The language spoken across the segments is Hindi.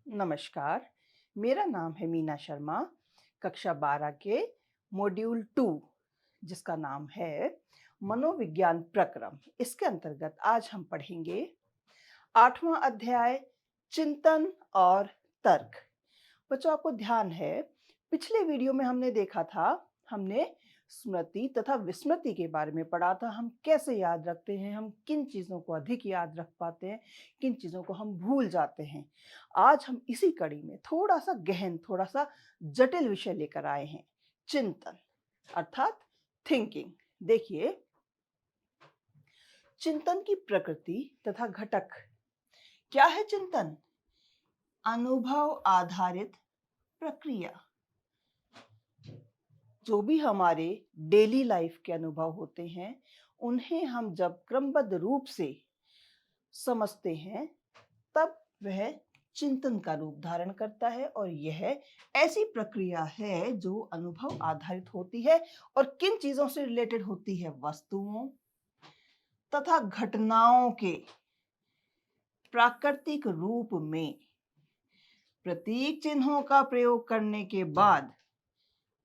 नमस्कार, मेरा नाम है मीना शर्मा। कक्षा 12 के मॉड्यूल 2 जिसका नाम है मनोविज्ञान प्रक्रम, इसके अंतर्गत आज हम पढ़ेंगे 8वां अध्याय चिंतन और तर्क। बच्चों, आपको ध्यान है, पिछले वीडियो में हमने देखा था, हमने स्मृति तथा विस्मृति के बारे में पढ़ा था। हम कैसे याद रखते हैं, हम किन चीज़ों को अधिक याद रख पाते हैं, किन चीज़ों को हम भूल जाते हैं। आज हम इसी कड़ी में थोड़ा सा गहन, थोड़ा सा जटिल विषय लेकर आए हैं, चिंतन अर्थात थिंकिंग। देखिए, चिंतन की प्रकृति तथा घटक। क्या है चिंतन? अनुभव आधारित प्रक्रिया। जो भी हमारे डेली लाइफ के अनुभव होते हैं, उन्हें हम जब क्रमबद्ध रूप से समझते हैं, तब वह चिंतन का रूप धारण करता है। और यह ऐसी प्रक्रिया है जो अनुभव आधारित होती है और किन चीजों से रिलेटेड होती है? वस्तुओं तथा घटनाओं के प्राकृतिक रूप में प्रतीक चिन्हों का प्रयोग करने के बाद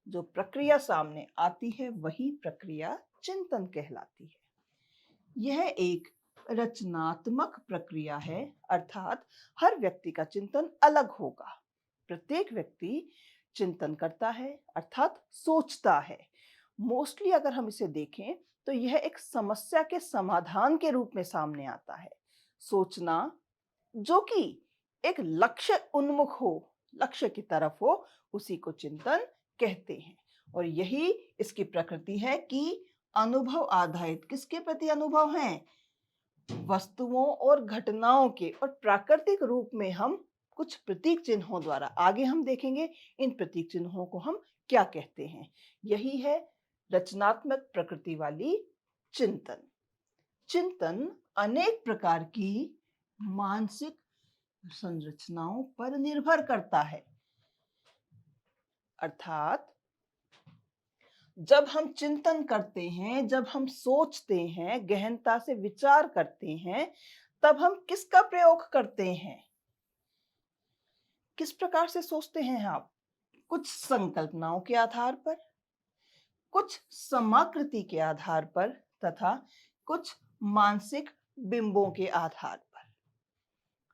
जो प्रक्रिया सामने आती है, वही प्रक्रिया चिंतन कहलाती है। यह एक रचनात्मक प्रक्रिया है, अर्थात हर व्यक्ति का चिंतन अलग होगा। प्रत्येक व्यक्ति चिंतन करता है, अर्थात सोचता है। मोस्टली अगर हम इसे देखें तो यह एक समस्या के समाधान के रूप में सामने आता है। सोचना जो कि एक लक्ष्य उन्मुख हो, लक्ष्य की तरफ हो, उसी को चिंतन कहते हैं। और यही इसकी प्रकृति है कि अनुभव आधारित। किसके प्रति अनुभव हैं? वस्तुओं और घटनाओं के, और प्राकृतिक रूप में हम कुछ प्रतीक चिन्हों द्वारा, आगे हम देखेंगे इन प्रतीक चिन्हों को हम क्या कहते हैं। यही है रचनात्मक प्रकृति वाली चिंतन। चिंतन अनेक प्रकार की मानसिक संरचनाओं पर निर्भर करता है। अर्थात जब हम चिंतन करते हैं, जब हम सोचते हैं, गहनता से विचार करते हैं, तब हम किसका प्रयोग करते हैं? किस प्रकार से सोचते हैं आप? कुछ संकल्पनाओं के आधार पर, कुछ समाकृति के आधार पर, तथा कुछ मानसिक बिंबों के आधार पर।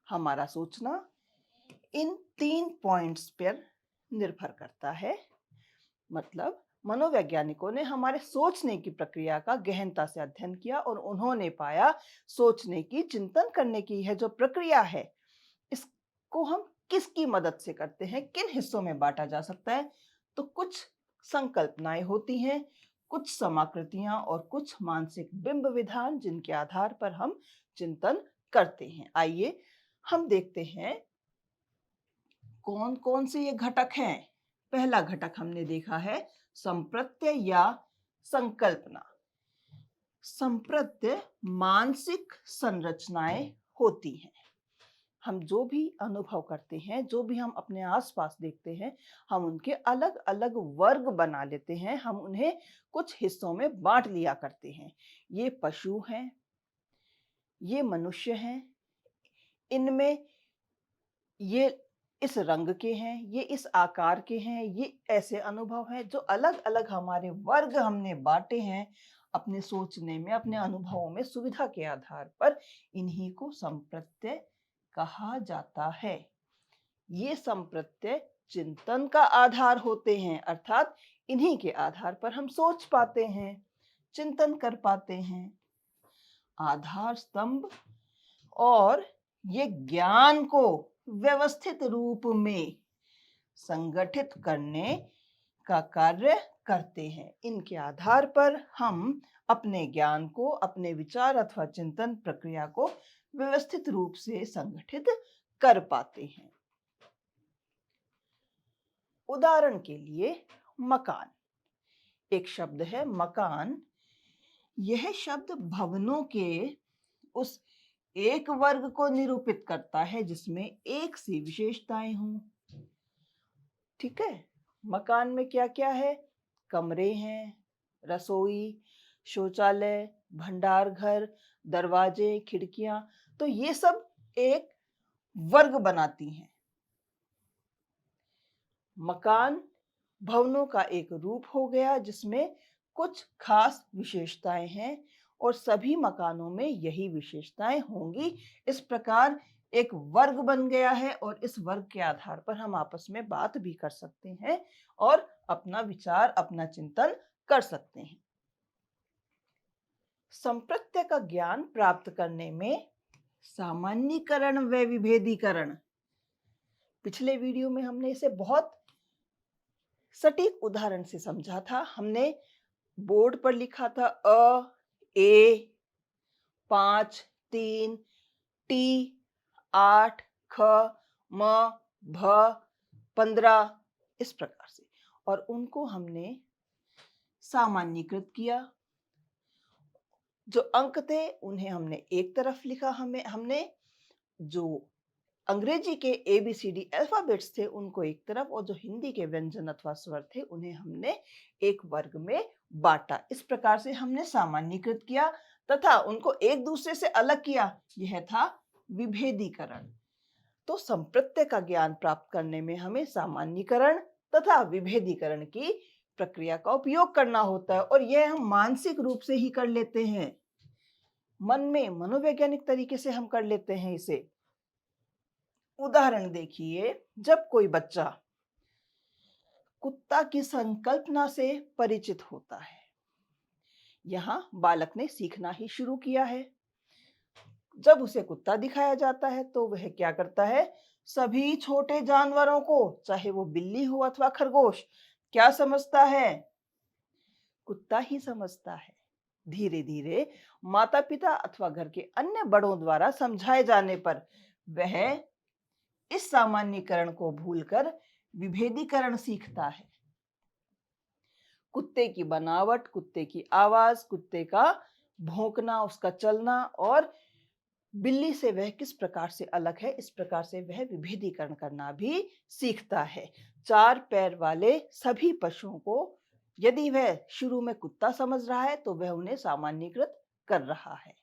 हमारा सोचना इन 3 पॉइंट्स पर निर्भर करता है। मतलब मनोवैज्ञानिकों ने हमारे सोचने की प्रक्रिया का गहनता से अध्ययन किया और उन्होंने पाया सोचने की, चिंतन करने की यह जो प्रक्रिया है, इसको हम किसकी मदद से करते हैं, किन हिस्सों में बांटा जा सकता है? तो कुछ संकल्पनाएं होती हैं, कुछ समाकृतियां और कुछ मानसिक बिंब विधान, जिनके आधार पर हम चिंतन करते हैं। आइए हम देखते हैं कौन कौन से ये घटक हैं। पहला घटक हमने देखा है संप्रत्यय या संकल्पना। संप्रत्यय मानसिक संरचनाएं होती हैं। हम जो भी अनुभव करते हैं, जो भी हम अपने आसपास देखते हैं, हम उनके अलग अलग वर्ग बना लेते हैं, हम उन्हें कुछ हिस्सों में बांट लिया करते हैं। ये पशु हैं, ये मनुष्य हैं, इनमें ये इस रंग के हैं, ये इस आकार के हैं, ये ऐसे अनुभव हैं। जो अलग अलग हमारे वर्ग हमने बांटे हैं अपने सोचने में, अपने अनुभवों में, सुविधा के आधार पर, इन्हीं को संप्रत्यय कहा जाता है। ये संप्रत्यय चिंतन का आधार होते हैं, अर्थात इन्हीं के आधार पर हम सोच पाते हैं, चिंतन कर पाते हैं। आधार स्तंभ और ये ज्ञान को व्यवस्थित रूप में संगठित करने का कार्य करते हैं। इनके आधार पर हम अपने ज्ञान को, अपने विचार अथवा चिंतन प्रक्रिया को व्यवस्थित रूप से संगठित कर पाते हैं। उदाहरण के लिए मकान। एक शब्द है मकान। यह शब्द भवनों के उस एक वर्ग को निरूपित करता है जिसमें एक सी विशेषताएं हों। ठीक है, मकान में क्या क्या है? कमरे हैं, रसोई, शौचालय, भंडार घर, दरवाजे, खिड़कियां। तो ये सब एक वर्ग बनाती हैं। मकान भवनों का एक रूप हो गया जिसमें कुछ खास विशेषताएं हैं और सभी मकानों में यही विशेषताएं होंगी। इस प्रकार एक वर्ग बन गया है और इस वर्ग के आधार पर हम आपस में बात भी कर सकते हैं और अपना विचार, अपना चिंतन कर सकते हैं। संप्रत्यय का ज्ञान प्राप्त करने में सामान्यीकरण व विभेदीकरण, पिछले वीडियो में हमने इसे बहुत सटीक उदाहरण से समझा था। हमने बोर्ड पर लिखा था अ, ए, 5, 3, टी, 8, ख, म, भ, 15 इस प्रकार से, और उनको हमने सामान्यीकृत किया। जो अंक थे उन्हें हमने एक तरफ लिखा, हमने जो अंग्रेजी के ABCD अल्फाबेट्स थे उनको एक तरफ, और जो हिंदी के व्यंजन अथवा स्वर थे उन्हें हमने एक वर्ग में बांटा। इस प्रकार से हमने सामान्यीकृत किया तथा उनको एक दूसरे से अलग किया। यह था विभेदीकरण। तो संप्रत्यय का ज्ञान प्राप्त करने में हमें सामान्यीकरण तथा विभेदीकरण की प्रक्रिया का उपयोग करना होता है, और यह हम मानसिक रूप से ही कर लेते हैं। मन में मनोवैज्ञानिक तरीके से हम कर लेते हैं इसे। उदाहरण देखिए, जब कोई बच्चा कुत्ता की संकल्पना से परिचित होता है, यहां बालक ने सीखना ही शुरू किया है। जब उसे कुत्ता दिखाया जाता है तो वह क्या करता है? सभी छोटे जानवरों को, चाहे वो बिल्ली हो अथवा खरगोश, क्या समझता है? कुत्ता ही समझता है। धीरे धीरे माता पिता अथवा घर के अन्य बड़ों द्वारा समझाए जाने पर वह इस सामान्यीकरण को भूलकर विभेदीकरण सीखता है। कुत्ते की बनावट, कुत्ते की आवाज, कुत्ते का भौंकना, उसका चलना और बिल्ली से वह किस प्रकार से अलग है, इस प्रकार से वह विभेदीकरण करना भी सीखता है। 4 पैर वाले सभी पशुओं को यदि वह शुरू में कुत्ता समझ रहा है तो वह उन्हें सामान्यीकृत कर रहा है।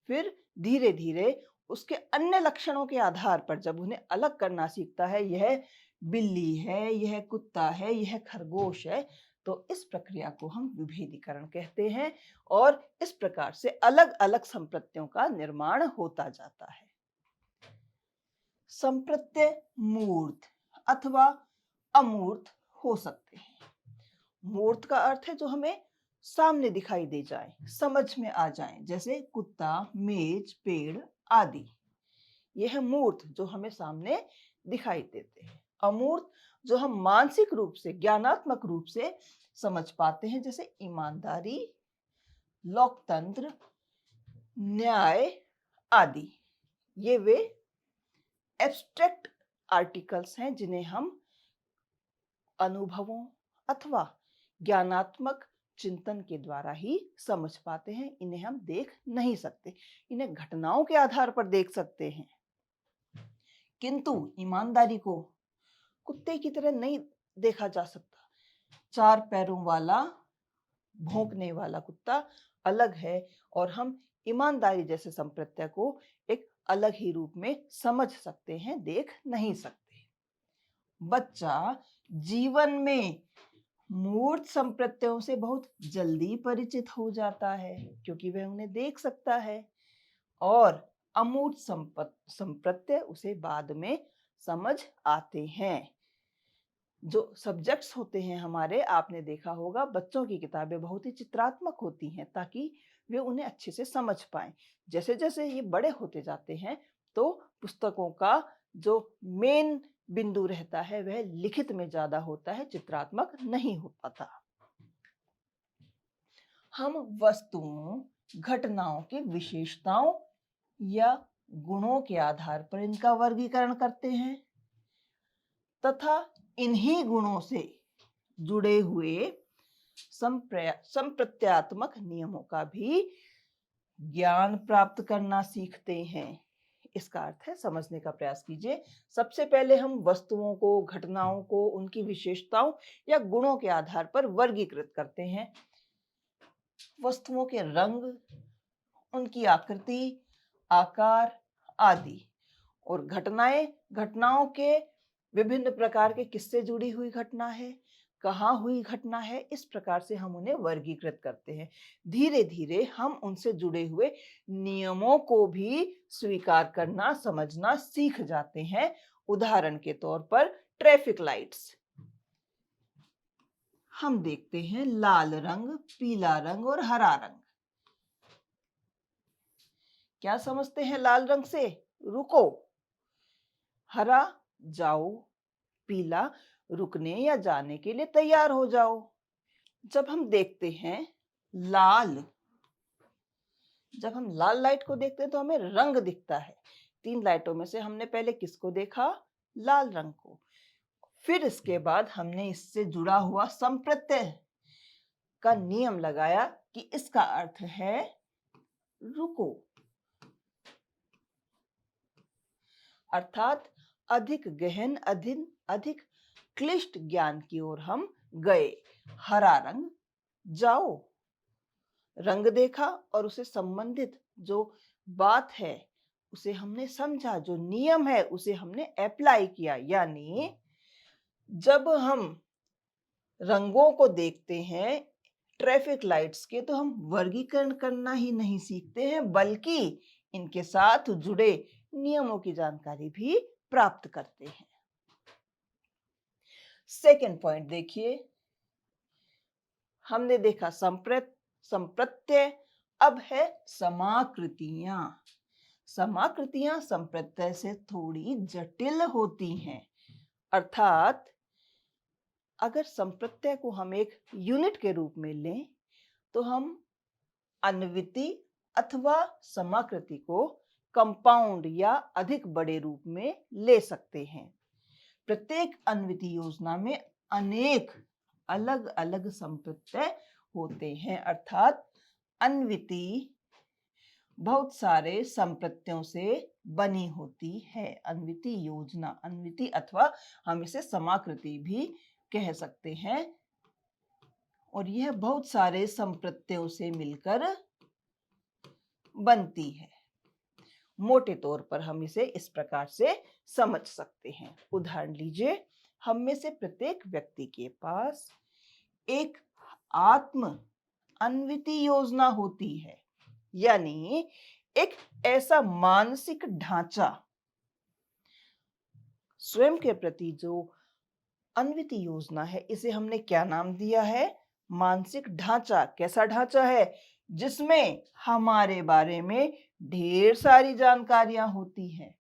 फिर धीरे धीरे उसके अन्य लक्षणों के आधार पर जब उन्हें अलग करना सीखता है, यह बिल्ली है, यह कुत्ता है, यह खरगोश है, तो इस प्रक्रिया को हम विभेदीकरण कहते हैं। और इस प्रकार से अलग अलग संप्रत्ययों का निर्माण होता जाता है। संप्रत्यय मूर्त अथवा अमूर्त हो सकते हैं। मूर्त का अर्थ है जो हमें सामने दिखाई दे जाए, समझ में आ जाए, जैसे कुत्ता, मेज, पेड़ आदि। यह मूर्त जो हमें सामने दिखाई देते हैं। अमूर्त जो हम मानसिक रूप से, ज्ञानात्मक रूप से समझ पाते हैं, जैसे ईमानदारी, लोकतंत्र, न्याय आदि। ये वे एब्स्ट्रैक्ट आर्टिकल्स हैं जिन्हें हम अनुभवों अथवा ज्ञानात्मक चिंतन के द्वारा ही समझ पाते हैं। इन्हें हम देख नहीं सकते, इन्हें घटनाओं के आधार पर देख सकते हैं। किंतु ईमानदारी को कुत्ते की तरह नहीं देखा जा सकता। 4 पैरों वाला भौंकने वाला कुत्ता अलग है और हम ईमानदारी जैसे संप्रत्यय को एक अलग ही रूप में समझ सकते हैं, देख नहीं सकते। बच्चा जीवन में मूर्त संप्रत्ययों से बहुत जल्दी परिचित हो जाता है क्योंकि वह उन्हें देख सकता है, और अमूर्त संप्रत्यय उसे बाद में समझ आते हैं। जो सब्जेक्ट्स होते हैं हमारे, आपने देखा होगा बच्चों की किताबें बहुत ही चित्रात्मक होती हैं ताकि वे उन्हें अच्छे से समझ पाएं। जैसे जैसे ये बड़े होते जाते हैं तो पुस्तकों का जो मेन बिंदु रहता है वह लिखित में ज्यादा होता है, चित्रात्मक नहीं हो पाता। हम वस्तुओं, घटनाओं की विशेषताओं या गुणों के आधार पर इनका वर्गीकरण करते हैं तथा इन्हीं गुणों से जुड़े हुए संप्रत्यात्मक नियमों का भी ज्ञान प्राप्त करना सीखते हैं। इसका अर्थ है, समझने का प्रयास कीजिए। सबसे पहले हम वस्तुओं को, घटनाओं को उनकी विशेषताओं या गुणों के आधार पर वर्गीकृत करते हैं। वस्तुओं के रंग, उनकी आकृति, आकार आदि, और घटनाओं के विभिन्न प्रकार के किससे जुड़ी हुई घटना है, कहाँ हुई घटना है, इस प्रकार से हम उन्हें वर्गीकृत करते हैं। धीरे धीरे हम उनसे जुड़े हुए नियमों को भी स्वीकार करना, समझना सीख जाते हैं। उदाहरण के तौर पर ट्रैफिक लाइट्स, हम देखते हैं लाल रंग, पीला रंग और हरा रंग। क्या समझते हैं लाल रंग से? रुको। हरा, जाओ। पीला, रुकने या जाने के लिए तैयार हो जाओ। जब हम देखते हैं लाल, जब हम लाल लाइट को देखते हैं तो हमें रंग दिखता है। 3 लाइटों में से हमने पहले किसको देखा? लाल रंग को। फिर इसके बाद हमने इससे जुड़ा हुआ संप्रत्यय का नियम लगाया कि इसका अर्थ है रुको, अर्थात अधिक गहन, अधिक क्लिष्ट ज्ञान की ओर हम गए। हरा रंग, जाओ। रंग देखा और उसे संबंधित जो बात है उसे हमने समझा, जो नियम है उसे हमने अप्लाई किया। यानी जब हम रंगों को देखते हैं ट्रैफिक लाइट्स के, तो हम वर्गीकरण करना ही नहीं सीखते हैं, बल्कि इनके साथ जुड़े नियमों की जानकारी भी प्राप्त करते हैं। सेकंड पॉइंट देखिए, हमने देखा संप्रत्यय, अब है समाकृतियां। समाकृतियां संप्रत्यय से थोड़ी जटिल होती हैं। अर्थात अगर संप्रत्यय को हम एक यूनिट के रूप में लें तो हम अन्विति अथवा समाकृति को कंपाउंड या अधिक बड़े रूप में ले सकते हैं। प्रत्येक अन्विति योजना में अनेक अलग अलग संप्रत्यय होते हैं, अर्थात अन्विति बहुत सारे संप्रत्ययों से बनी होती है। अन्विति योजना, अन्विति अथवा हम इसे समाकृति भी कह सकते हैं, और यह बहुत सारे संप्रत्ययों से मिलकर बनती है। मोटे तौर पर हम इसे इस प्रकार से समझ सकते हैं। उदाहरण लीजिए, हम में से प्रत्येक व्यक्ति के पास एक आत्म अन्विति योजना होती है, यानी एक ऐसा मानसिक ढांचा, स्वयं के प्रति जो अन्विति योजना है, इसे हमने क्या नाम दिया है? मानसिक ढांचा। कैसा ढांचा है? जिसमें हमारे बारे में ढेर सारी जानकारियां होती हैं।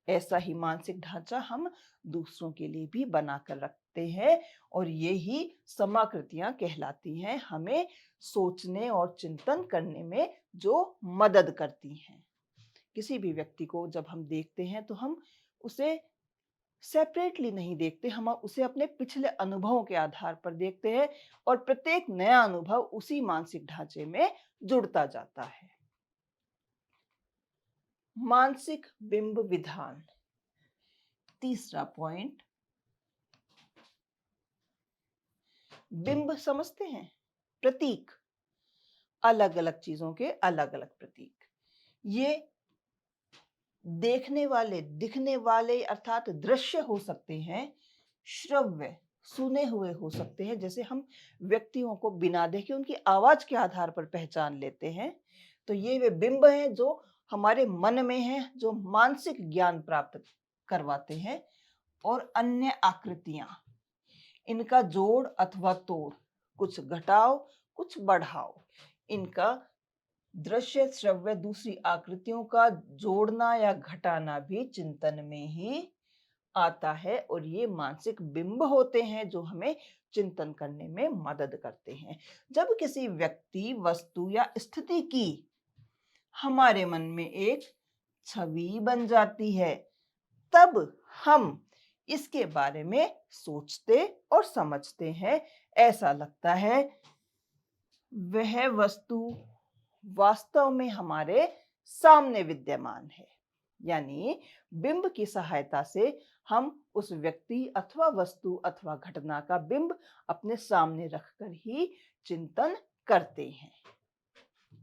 ऐसा ही मानसिक ढांचा हम दूसरों के लिए भी बनाकर रखते हैं, और ये ही समाकृतियां कहलाती हैं, हमें सोचने और चिंतन करने में जो मदद करती हैं। किसी भी व्यक्ति को जब हम देखते हैं तो हम उसे सेपरेटली नहीं देखते, हम उसे अपने पिछले अनुभवों के आधार पर देखते हैं, और प्रत्येक नया अनुभव उसी मानसिक ढांचे में जुड़ता जाता है। मानसिक बिंब विधान, तीसरा पॉइंट। बिंब समझते हैं? प्रतीक, अलग अलग चीजों के अलग अलग प्रतीक। ये देखने वाले, दिखने वाले अर्थात दृश्य हो सकते हैं, श्रव्य सुने हुए हो सकते हैं। जैसे हम व्यक्तियों को बिना देखे उनकी आवाज के आधार पर पहचान लेते हैं, तो ये वे बिंब हैं जो हमारे मन में हैं, जो मानसिक ज्ञान प्राप्त करवाते हैं। और अन्य आकृतियां, इनका जोड़ अथवा तोड़, कुछ घटाओ कुछ बढ़ाओ, इनका दृश्य श्रव्य दूसरी आकृतियों का जोड़ना या घटाना भी चिंतन में ही आता है, और ये मानसिक बिंब होते हैं जो हमें चिंतन करने में मदद करते हैं। जब किसी व्यक्ति, वस्तु या स्थिति की हमारे मन में एक छवि बन जाती है, तब हम इसके बारे में सोचते और समझते हैं। ऐसा लगता है वह वस्तु वास्तव में हमारे सामने विद्यमान है। यानी बिंब की सहायता से हम उस व्यक्ति अथवा वस्तु अथवा घटना का बिंब अपने सामने रखकर ही चिंतन करते हैं।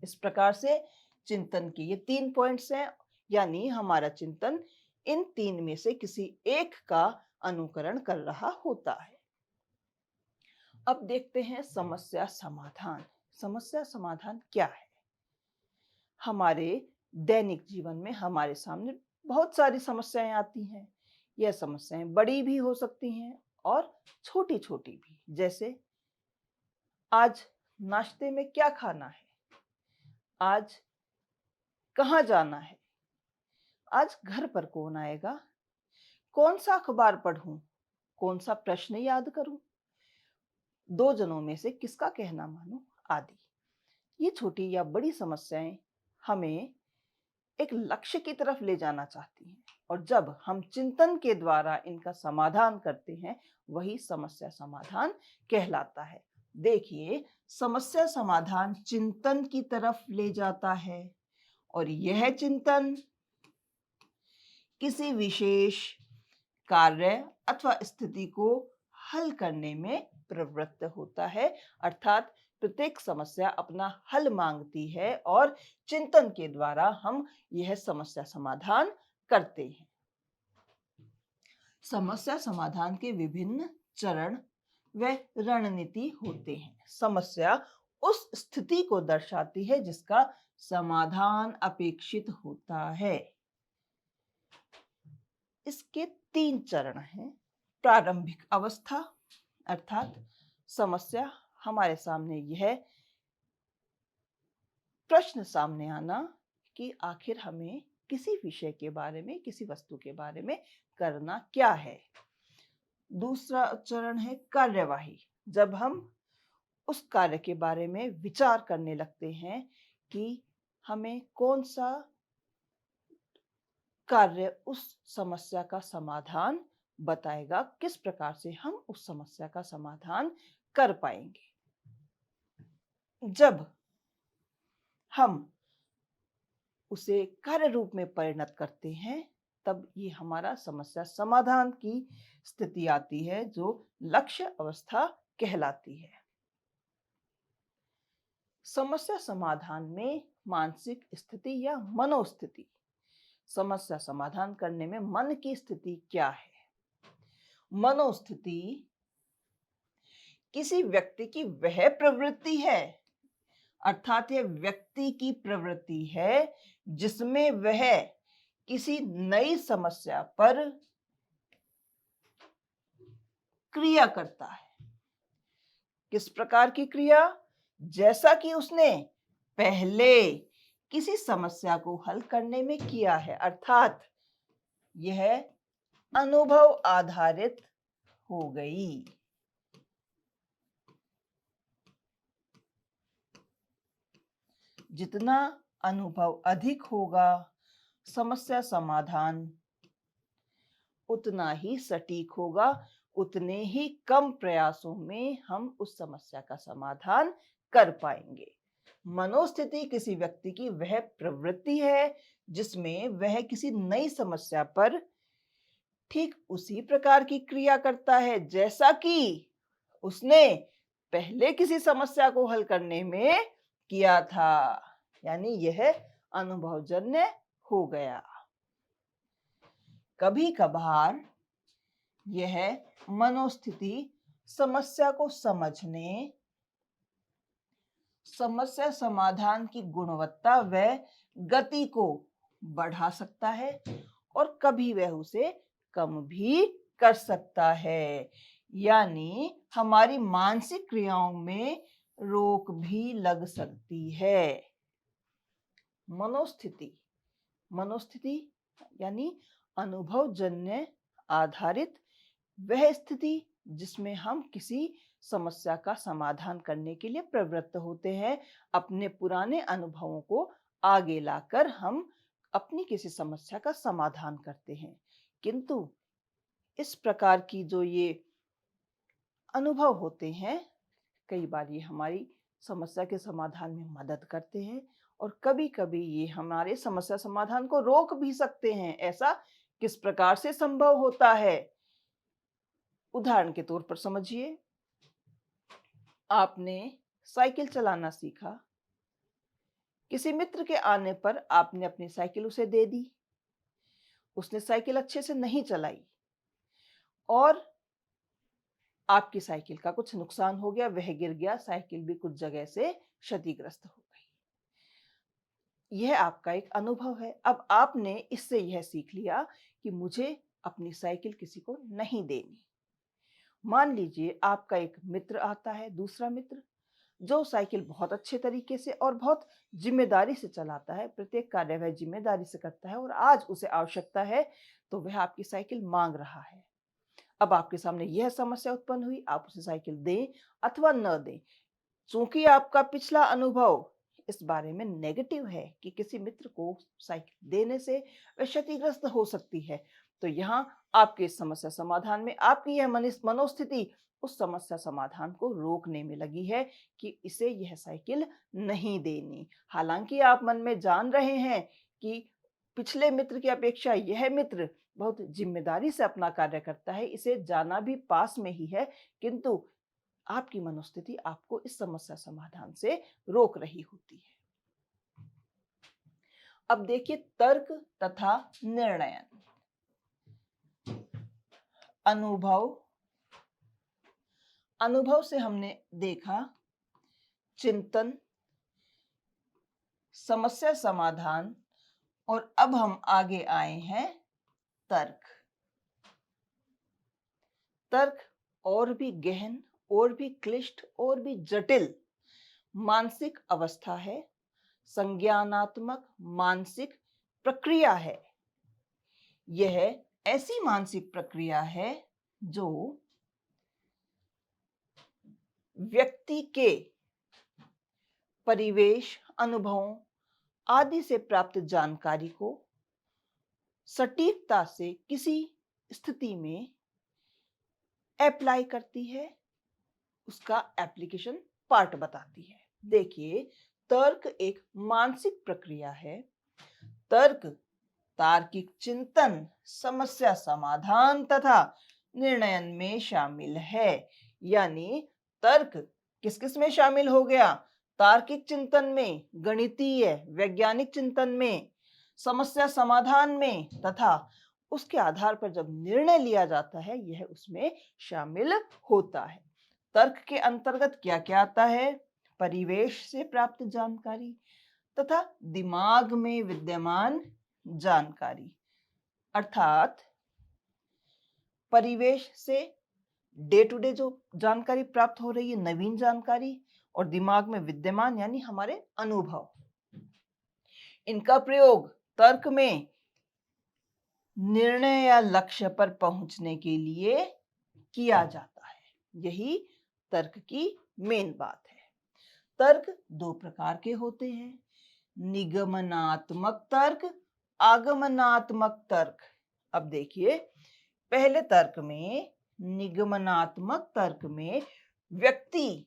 इस प्रकार से चिंतन के ये 3 पॉइंट्स हैं, यानी हमारा चिंतन इन 3 में से किसी एक का अनुकरण कर रहा होता है। अब देखते हैं समस्या समाधान। समस्या समाधान क्या है? हमारे दैनिक जीवन में हमारे सामने बहुत सारी समस्याएं आती हैं। यह समस्याएं बड़ी भी हो सकती हैं और छोटी-छोटी भी। जैसे आज नाश्ते में क्या खाना है? आज कहाँ जाना है? आज घर पर कौन आएगा? कौन सा अखबार पढूं? कौन सा प्रश्न याद करूं? 2 जनों में से किसका कहना मानूं? आदि। ये छोटी या बड़ी समस्याएं हमें एक लक्ष्य की तरफ ले जाना चाहती हैं और जब हम चिंतन के द्वारा इनका समाधान करते हैं, वही समस्या समाधान कहलाता है। देखिए, समस्या समाधान चिंतन की तरफ ले जाता है और यह चिंतन किसी विशेष कार्य अथवा स्थिति को हल करने में प्रवृत्त होता है। अर्थात प्रत्येक समस्या अपना हल मांगती है और चिंतन के द्वारा हम यह समस्या समाधान करते हैं। समस्या समाधान के विभिन्न चरण व रणनीति होते हैं। समस्या उस स्थिति को दर्शाती है जिसका समाधान अपेक्षित होता है। इसके 3 चरण हैं। प्रारंभिक अवस्था, अर्थात समस्या हमारे सामने यह प्रश्न सामने आना कि आखिर हमें किसी विषय के बारे में, किसी वस्तु के बारे में करना क्या है। दूसरा चरण है कार्यवाही, जब हम उस कार्य के बारे में विचार करने लगते हैं कि हमें कौन सा कार्य उस समस्या का समाधान बताएगा, किस प्रकार से हम उस समस्या का समाधान कर पाएंगे। जब हम उसे कार्य रूप में परिणत करते हैं, तब ये हमारा समस्या समाधान की स्थिति आती है, जो लक्ष्य अवस्था कहलाती है। समस्या समाधान में मानसिक स्थिति या मनोस्थिति, समस्या समाधान करने में मन की स्थिति क्या है? मनोस्थिति किसी व्यक्ति की वह प्रवृत्ति है, अर्थात यह व्यक्ति की प्रवृत्ति है जिसमें वह किसी नई समस्या पर क्रिया करता है। किस प्रकार की क्रिया? जैसा कि उसने पहले किसी समस्या को हल करने में किया है, अर्थात यह अनुभव आधारित हो गई। जितना अनुभव अधिक होगा, समस्या समाधान उतना ही सटीक होगा, उतने ही कम प्रयासों में हम उस समस्या का समाधान कर पाएंगे। मनोस्थिति किसी व्यक्ति की वह प्रवृत्ति है जिसमें वह किसी नई समस्या पर ठीक उसी प्रकार की क्रिया करता है जैसा कि उसने पहले किसी समस्या को हल करने में किया था, यानी यह अनुभवजन्य हो गया। कभी कभार यह मनोस्थिति समस्या को समझने, समस्या समाधान की गुणवत्ता व गति को बढ़ा सकता है और कभी वह उसे कम भी कर सकता है, यानी हमारी मानसिक क्रियाओं में रोक भी लग सकती है। मनोस्थिति, मनोस्थिति यानी अनुभवजन्य आधारित वह स्थिति जिसमें हम किसी समस्या का समाधान करने के लिए प्रवृत्त होते हैं। अपने पुराने अनुभवों को आगे लाकर हम अपनी किसी समस्या का समाधान करते हैं। किंतु इस प्रकार की जो ये अनुभव होते हैं, कई बार ये हमारी समस्या के समाधान में मदद करते हैं और कभी-कभी ये हमारे समस्या समाधान को रोक भी सकते हैं। ऐसा किस प्रकार से संभव होता है? उदाहरण के तौर पर समझिए, आपने साइकिल चलाना सीखा। किसी मित्र के आने पर आपने अपनी साइकिल उसे दे दी। उसने साइकिल अच्छे से नहीं चलाई और आपकी साइकिल का कुछ नुकसान हो गया, वह गिर गया, साइकिल भी कुछ जगह से क्षतिग्रस्त हो गई। यह आपका एक अनुभव है। अब आपने इससे यह सीख लिया कि मुझे अपनी साइकिल किसी को नहीं देनी। मान लीजिए आपका एक मित्र आता है, दूसरा मित्र, जो साइकिल बहुत अच्छे तरीके से और बहुत जिम्मेदारी से चलाता है, प्रत्येक कार्य वह जिम्मेदारी से करता है और आज उसे आवश्यकता है तो वह आपकी साइकिल मांग रहा है। अब आपके सामने यह समस्या उत्पन्न हुई, आप उसे साइकिल दें अथवा न दें। चूंकि आपका पिछला अनुभव इस बारे में नेगेटिव है कि किसी मित्र को साइकिल देने से वह क्षतिग्रस्त हो सकती है, तो यहाँ आपके इस समस्या समाधान में आपकी यह मनोस्थिति उस समस्या समाधान को रोकने में लगी है कि इसे यह साइकिल नहीं देनी। हालांकि आप मन में जान रहे हैं कि पिछले मित्र की अपेक्षा यह मित्र बहुत जिम्मेदारी से अपना कार्य करता है, इसे जाना भी पास में ही है, किंतु आपकी मनोस्थिति आपको इस समस्या समाधान से रोक रही होती है। अब देखिए तर्क तथा निर्णयन। अनुभव, अनुभव से हमने देखा चिंतन, समस्या समाधान और अब हम आगे आए हैं तर्क। तर्क और भी गहन, और भी क्लिष्ट, और भी जटिल मानसिक अवस्था है, संज्ञानात्मक मानसिक प्रक्रिया है। यह ऐसी मानसिक प्रक्रिया है जो व्यक्ति के परिवेश, अनुभवों आदि से प्राप्त जानकारी को सटीकता से किसी स्थिति में अप्लाई करती है, उसका एप्लीकेशन पार्ट बताती है। देखिए, तर्क एक मानसिक प्रक्रिया है। तर्क तार्किक चिंतन, समस्या समाधान तथा निर्णयन में शामिल है। यानी तर्क किस किस में शामिल हो गया? तार्किक चिंतन में, गणितीय वैज्ञानिक चिंतन में, समस्या समाधान में तथा उसके आधार पर जब निर्णय लिया जाता है यह उसमें शामिल होता है। तर्क के अंतर्गत क्या क्या आता है? परिवेश से प्राप्त जानकारी तथा दिमाग में विद्यमान जानकारी। अर्थात परिवेश से डे टू डे जो जानकारी प्राप्त हो रही है, नवीन जानकारी, और दिमाग में विद्यमान यानी हमारे अनुभव। इनका प्रयोग तर्क में निर्णय या लक्ष्य पर पहुंचने के लिए किया जाता है। यही तर्क की मेन बात है। तर्क दो प्रकार के होते हैं, निगमनात्मक तर्क, आगमनात्मक तर्क। अब देखिए, पहले तर्क में, निगमनात्मक तर्क में व्यक्ति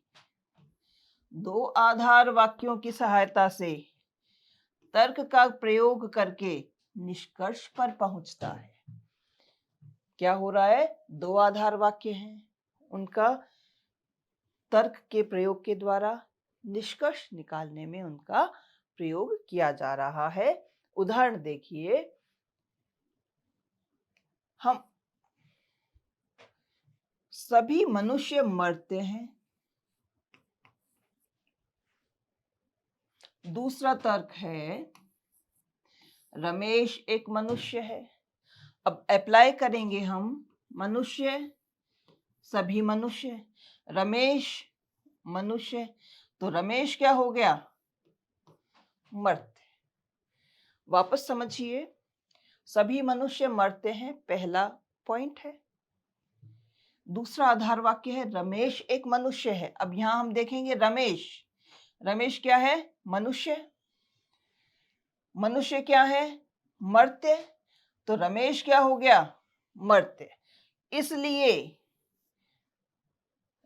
दो आधार वाक्यों की सहायता से तर्क का प्रयोग करके निष्कर्ष पर पहुंचता है। क्या हो रहा है? दो आधार वाक्य हैं, उनका तर्क के प्रयोग के द्वारा निष्कर्ष निकालने में उनका प्रयोग किया जा रहा है। उदाहरण देखिए, हम सभी मनुष्य मरते हैं। दूसरा तर्क है, रमेश एक मनुष्य है। अब अप्लाई करेंगे हम, मनुष्य, सभी मनुष्य, रमेश मनुष्य, तो रमेश क्या हो गया? मरते। वापस समझिए, सभी मनुष्य मरते हैं, पहला पॉइंट है। दूसरा आधार वाक्य है, रमेश एक मनुष्य है। अब यहां हम देखेंगे रमेश, रमेश क्या है? मनुष्य। मनुष्य क्या है? मर्त्य। तो रमेश क्या हो गया? मर्त्य। इसलिए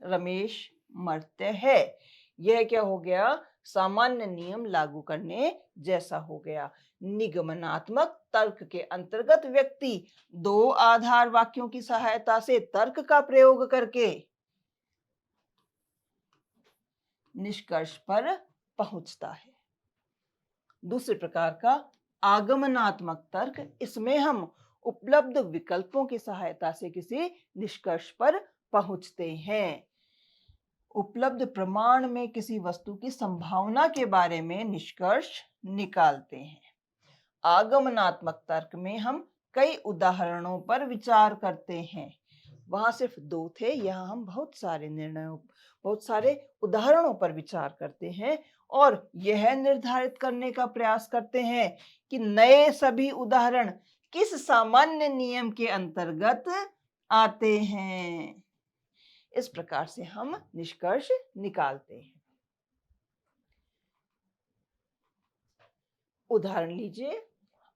रमेश मर्त्य है। यह क्या हो गया? सामान्य नियम लागू करने जैसा हो गया। निगमनात्मक तर्क के अंतर्गत व्यक्ति दो आधार वाक्यों की सहायता से तर्क का प्रयोग करके निष्कर्ष पर पहुंचता है। दूसरे प्रकार का आगमनात्मक तर्क, इसमें हम उपलब्ध विकल्पों की सहायता से किसी निष्कर्ष पर पहुंचते हैं। उपलब्ध प्रमाण में किसी वस्तु की संभावना के बारे में निष्कर्ष निकालते हैं। आगमनात्मक तर्क में हम कई उदाहरणों पर विचार करते हैं। वहां सिर्फ 2 थे, यहाँ हम बहुत सारे उदाहरणों पर विचार करते हैं और यह निर्धारित करने का प्रयास करते हैं कि नए सभी उदाहरण किस सामान्य नियम के अंतर्गत आते हैं। इस प्रकार से हम निष्कर्ष निकालते हैं। उदाहरण लीजिए,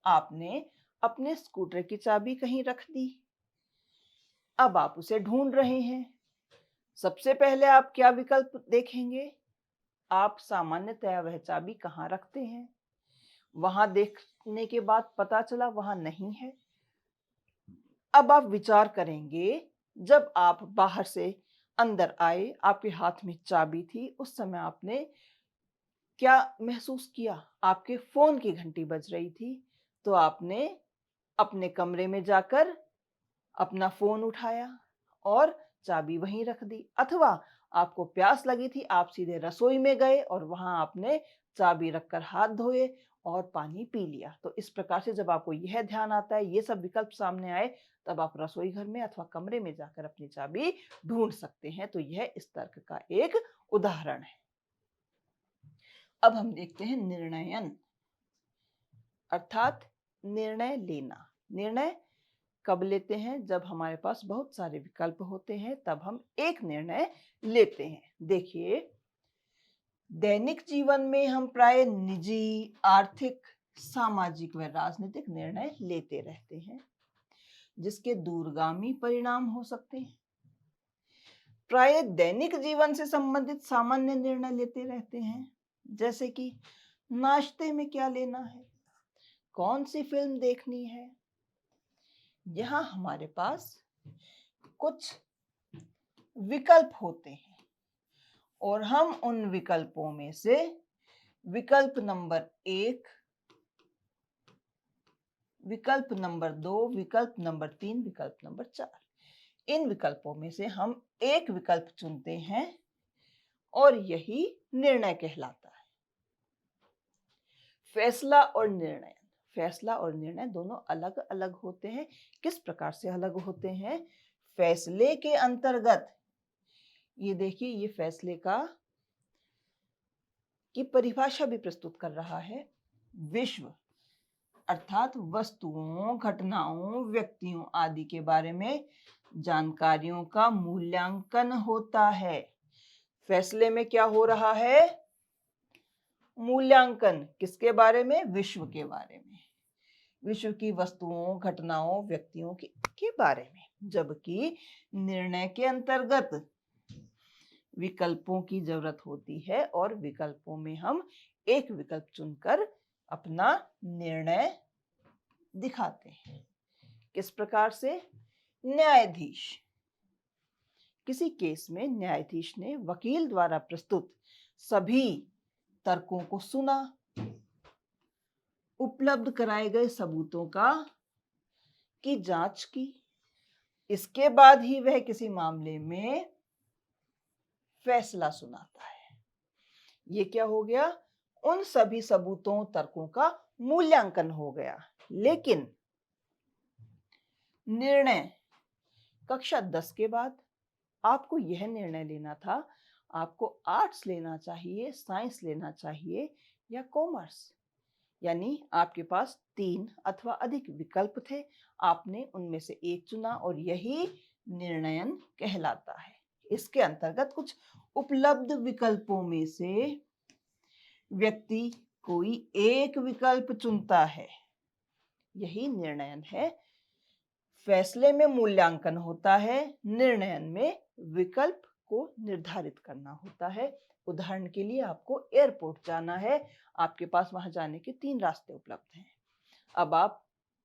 आपने अपने स्कूटर की चाबी कहीं रख दी। अब आप उसे ढूंढ रहे हैं। सबसे पहले आप क्या विकल्प देखेंगे? आप सामान्यतया वह चाबी कहाँ रखते हैं? वहां देखने के बाद पता चला वहां नहीं है। अब आप विचार करेंगे, जब आप बाहर से अंदर आए, आपके हाथ में चाबी थी, उस समय आपने क्या महसूस किया? आपके फोन की घंटी बज रही थी, तो आपने अपने कमरे में जाकर अपना फोन उठाया और चाबी वहीं रख दी। अथवा आपको प्यास लगी थी, आप सीधे रसोई में गए और वहां आपने चाबी रखकर हाथ धोए और पानी पी लिया। तो इस प्रकार से जब आपको यह ध्यान आता है, ये सब विकल्प सामने आए, तब आप रसोई घर में अथवा कमरे में जाकर अपनी चाबी ढूंढ सकते हैं। तो यह इस तर्क का एक उदाहरण है। अब हम देखते हैं निर्णयन, अर्थात निर्णय लेना। निर्णय कब लेते हैं? जब हमारे पास बहुत सारे विकल्प होते हैं, तब हम एक निर्णय लेते हैं। देखिए, दैनिक जीवन में हम प्राय निजी, आर्थिक, सामाजिक व राजनीतिक निर्णय लेते रहते हैं, जिसके दूरगामी परिणाम हो सकते हैं। प्राय दैनिक जीवन से संबंधित सामान्य निर्णय लेते रहते हैं, जैसे कि नाश्ते में क्या लेना है, कौन सी फिल्म देखनी है। यहाँ हमारे पास कुछ विकल्प होते हैं और हम उन विकल्पों में से विकल्प नंबर 1, विकल्प नंबर 2, विकल्प नंबर 3, विकल्प नंबर 4, इन विकल्पों में से हम एक विकल्प चुनते हैं और यही निर्णय कहलाता है। फैसला और निर्णय, फैसला और निर्णय दोनों अलग अलग होते हैं। किस प्रकार से अलग होते हैं? फैसले के अंतर्गत, ये देखिए, ये फैसले की परिभाषा भी प्रस्तुत कर रहा है। विश्व अर्थात वस्तुओं, घटनाओं, व्यक्तियों आदि के बारे में जानकारियों का मूल्यांकन होता है। फैसले में क्या हो रहा है? मूल्यांकन। किसके बारे में? विश्व के बारे में, विश्व की वस्तुओं, घटनाओं, व्यक्तियों के बारे में। जबकि निर्णय के अंतर्गत विकल्पों की जरूरत होती है और विकल्पों में हम एक विकल्प चुनकर अपना निर्णय दिखाते हैं। किस प्रकार से? न्यायाधीश, किसी केस में न्यायाधीश ने वकील द्वारा प्रस्तुत सभी तर्कों को सुना, उपलब्ध कराए गए सबूतों की जांच की, इसके बाद ही वह किसी मामले में फैसला सुनाता है। ये क्या हो गया? उन सभी सबूतों, तर्कों का मूल्यांकन हो गया। लेकिन निर्णय, कक्षा 10 के बाद आपको यह निर्णय लेना था, आपको आर्ट्स लेना चाहिए, साइंस लेना चाहिए या कॉमर्स। यानी आपके पास 3 अथवा अधिक विकल्प थे, आपने उनमें से एक चुना और यही निर्णयन कहलाता है। इसके अंतर्गत कुछ उपलब्ध विकल्पों में से व्यक्ति कोई एक विकल्प चुनता है, यही निर्णयन है। फैसले में मूल्यांकन होता है, निर्णयन में विकल्प को निर्धारित करना होता है। उदाहरण के लिए, आपको एयरपोर्ट जाना है, आपके पास वहां जाने के 3 रास्ते उपलब्ध हैं। अब आप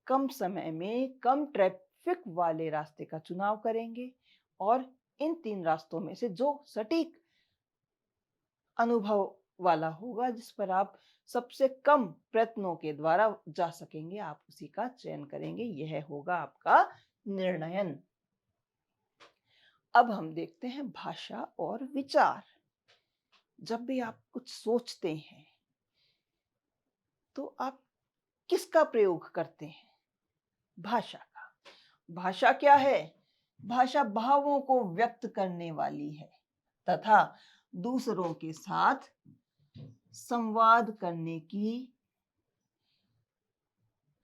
कम समय में कम ट्रैफिक वाले रास्ते का चुनाव करेंगे और इन 3 रास्तों में से जो सटीक अनुभव वाला होगा जिस पर आप सबसे कम प्रयत्नों के द्वारा जा सकेंगे, आप उसी का चयन करेंगे। यह होगा आपका निर्णयन। अब हम देखते हैं भाषा और विचार। जब भी आप कुछ सोचते हैं तो आप किसका प्रयोग करते हैं? भाषा का। भाषा क्या है? भाषा भावों को व्यक्त करने वाली है तथा दूसरों के साथ संवाद करने की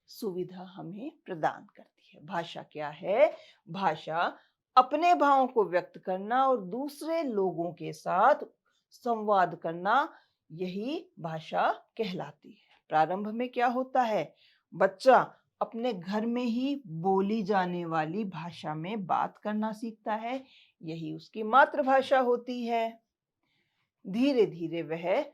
सुविधा हमें प्रदान करती है। भाषा क्या है? भाषा अपने भावों को व्यक्त करना और दूसरे लोगों के साथ संवाद करना, यही भाषा कहलाती है। प्रारंभ में क्या होता है? बच्चा अपने घर में ही बोली जाने वाली भाषा में बात करना सीखता है, यही उसकी मातृभाषा होती है। धीरे धीरे वह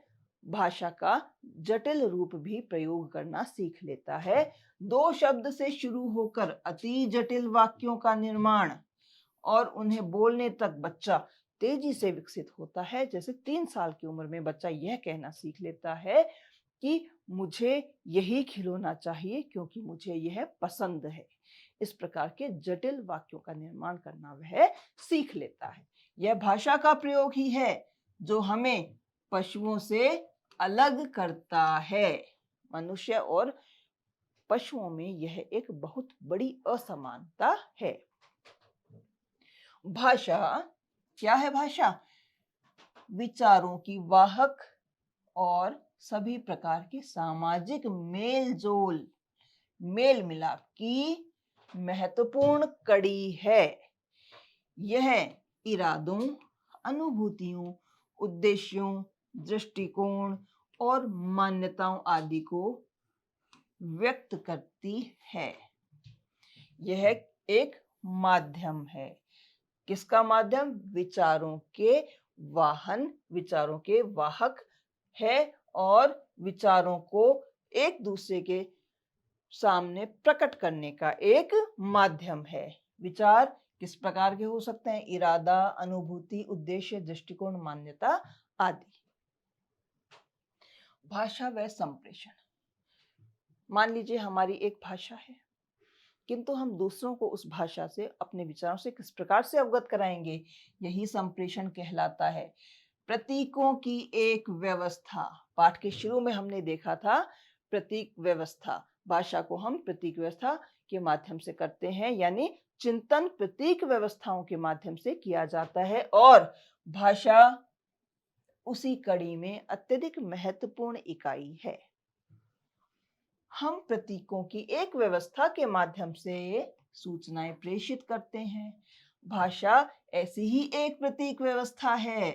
भाषा का जटिल रूप भी प्रयोग करना सीख लेता है। दो शब्द से शुरू होकर अति जटिल वाक्यों का निर्माण और उन्हें बोलने तक बच्चा तेजी से विकसित होता है। जैसे 3 साल की उम्र में बच्चा यह कहना सीख लेता है कि मुझे यही खिलौना चाहिए क्योंकि मुझे यह पसंद है। इस प्रकार के जटिल वाक्यों का निर्माण करना वह सीख लेता है। यह भाषा का प्रयोग ही है जो हमें पशुओं से अलग करता है। मनुष्य और पशुओं में यह एक बहुत बड़ी असमानता है। भाषा क्या है? भाषा विचारों की वाहक और सभी प्रकार के सामाजिक मेल जोल, मेल मिलाप की महत्वपूर्ण कड़ी है। यह इरादों, अनुभूतियों, उद्देश्यों, दृष्टिकोण और मान्यताओं आदि को व्यक्त करती है। यह एक माध्यम है। किसका माध्यम? विचारों के वाहन, विचारों के वाहक है और विचारों को एक दूसरे के सामने प्रकट करने का एक माध्यम है। विचार किस प्रकार के हो सकते हैं? इरादा, अनुभूति, उद्देश्य, दृष्टिकोण, मान्यता आदि। भाषा व संप्रेषण। मान लीजिए हमारी एक भाषा है, किंतु हम दूसरों को उस भाषा से अपने विचारों से किस प्रकार से अवगत कराएंगे? यही संप्रेषण कहलाता है। प्रतीकों की एक व्यवस्था। पाठ के शुरू में हमने देखा था प्रतीक व्यवस्था। भाषा को हम प्रतीक व्यवस्था के माध्यम से करते हैं, यानी चिंतन प्रतीक व्यवस्थाओं के माध्यम से किया जाता है और भाषा उसी कड़ी में अत्यधिक महत्वपूर्ण इकाई है। हम प्रतीकों की एक व्यवस्था के माध्यम से सूचनाएं प्रेषित करते हैं। भाषा ऐसी ही एक प्रतीक व्यवस्था है।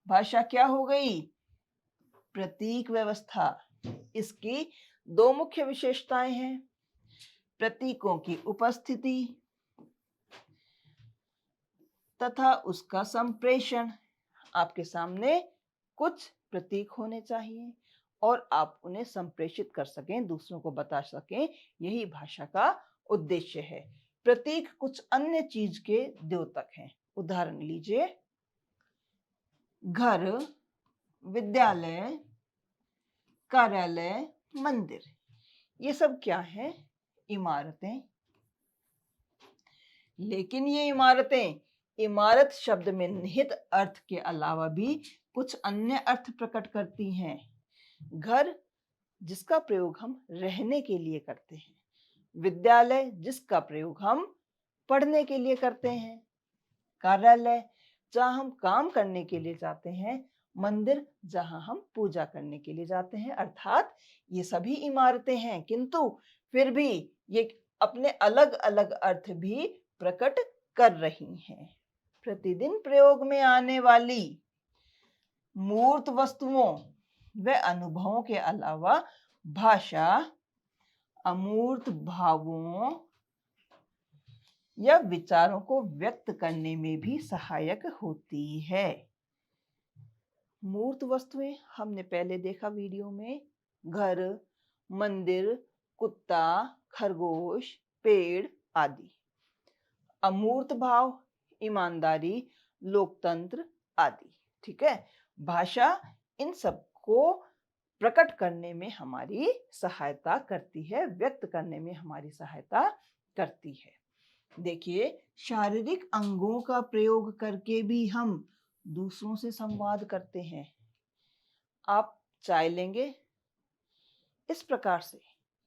भाषा क्या हो गई? प्रतीक व्यवस्था। इसकी दो मुख्य विशेषताएं हैं। प्रतीकों की उपस्थिति तथा उसका संप्रेषण। आपके सामने कुछ प्रतीक होने चाहिए और आप उन्हें संप्रेषित कर सकें, दूसरों को बता सकें, यही भाषा का उद्देश्य है। प्रतीक कुछ अन्य चीज के द्योतक हैं। उदाहरण लीजिए, घर, विद्यालय, कार्यालय, मंदिर, ये सब क्या है? इमारतें। लेकिन ये इमारतें इमारत शब्द में निहित अर्थ के अलावा भी कुछ अन्य अर्थ प्रकट करती हैं। घर, जिसका प्रयोग हम रहने के लिए करते हैं। विद्यालय, जिसका प्रयोग हम पढ़ने के लिए करते हैं। कार्यालय, जहां हम काम करने के लिए जाते हैं। मंदिर, जहां हम पूजा करने के लिए जाते हैं। अर्थात ये सभी इमारतें हैं, किंतु फिर भी ये अपने अलग अलग अर्थ भी प्रकट कर रही हैं। प्रतिदिन प्रयोग में आने वाली मूर्त वस्तुओं व अनुभवों के अलावा भाषा अमूर्त भावों या विचारों को व्यक्त करने में भी सहायक होती है। मूर्त वस्तुएं हमने पहले देखा वीडियो में, घर, मंदिर, कुत्ता, खरगोश, पेड़ आदि। अमूर्त भाव, ईमानदारी, लोकतंत्र आदि। ठीक है। भाषा इन सब को प्रकट करने में हमारी सहायता करती है, व्यक्त करने में हमारी सहायता करती है। देखिए, शारीरिक अंगों का प्रयोग करके भी हम दूसरों से संवाद करते हैं। आप चाय लेंगे इस प्रकार से,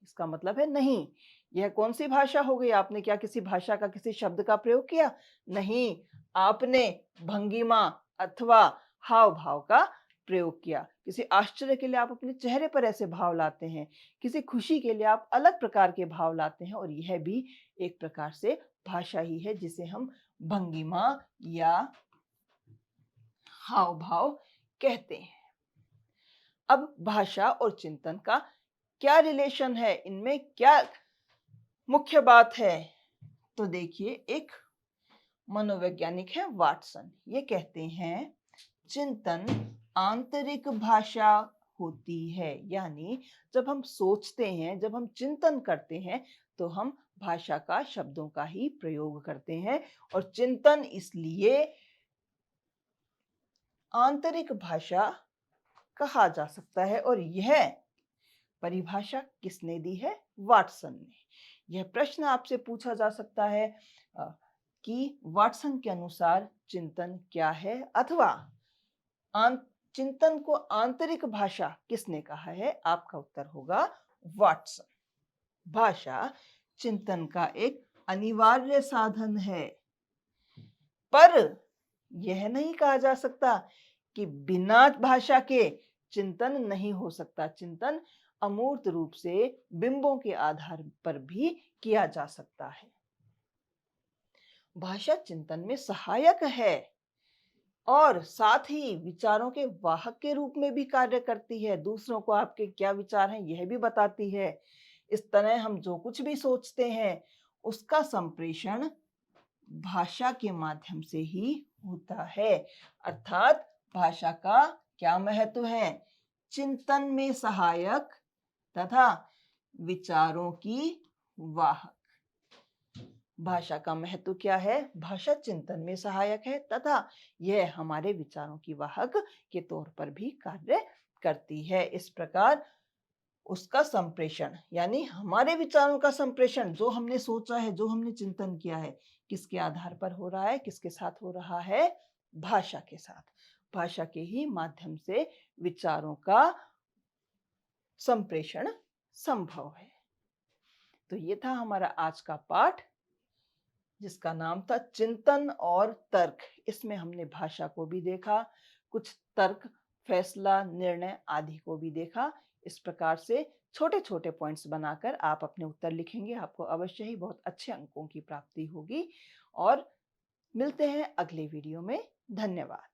इसका मतलब है नहीं। यह कौन सी भाषा हो गई? आपने क्या किसी भाषा का, किसी शब्द का प्रयोग किया? नहीं, आपने भंगिमा अथवा हाव भाव का प्रयोग किया। किसी आश्चर्य के लिए आप अपने चेहरे पर ऐसे भाव लाते हैं, किसी खुशी के लिए आप अलग प्रकार के भाव लाते हैं, और यह भी एक प्रकार से भाषा ही है जिसे हम भंगिमा या हाव भाव कहते हैं। अब भाषा और चिंतन का क्या रिलेशन है, इनमें क्या मुख्य बात है? तो देखिए, एक मनोवैज्ञानिक है वाटसन, ये कहते हैं चिंतन आंतरिक भाषा होती है। यानी जब हम सोचते हैं, जब हम चिंतन करते हैं, तो हम भाषा का, शब्दों का ही प्रयोग करते हैं। और चिंतन इसलिए आंतरिक भाषा कहा जा सकता है। और यह परिभाषा किसने दी है? वाटसन ने। यह प्रश्न आपसे पूछा जा सकता है कि वाटसन के अनुसार चिंतन क्या है, अथवा चिंतन को आंतरिक भाषा किसने कहा है? आपका उत्तर होगा वाटसन। भाषा चिंतन का एक अनिवार्य साधन है, पर यह नहीं कहा जा सकता कि बिना भाषा के चिंतन नहीं हो सकता। चिंतन अमूर्त रूप से बिंबों के आधार पर भी किया जा सकता है। भाषा चिंतन में सहायक है और साथ ही विचारों के वाहक के रूप में भी कार्य करती है। दूसरों को आपके क्या विचार हैं यह भी बताती है। इस तरह हम जो कुछ भी सोचते हैं उसका संप्रेषण भाषा के माध्यम से ही होता है। अर्थात भाषा का क्या महत्व है? चिंतन में सहायक तथा विचारों की वाहक। भाषा का महत्व क्या है? भाषा चिंतन में सहायक है तथा यह हमारे विचारों की वाहक के तौर पर भी कार्य करती है। इस प्रकार उसका संप्रेषण, यानी हमारे विचारों का संप्रेषण, जो हमने सोचा है, जो हमने चिंतन किया है, किसके आधार पर हो रहा है? किसके साथ हो रहा है? भाषा के साथ। भाषा के ही माध्यम से विचारों का संप्रेषण संभव है। तो ये था हमारा आज का पाठ, जिसका नाम था चिंतन और तर्क। इसमें हमने भाषा को भी देखा, कुछ तर्क, फैसला, निर्णय आदि को भी देखा। इस प्रकार से छोटे छोटे पॉइंट्स बनाकर आप अपने उत्तर लिखेंगे, आपको अवश्य ही बहुत अच्छे अंकों की प्राप्ति होगी। और मिलते हैं अगले वीडियो में। धन्यवाद।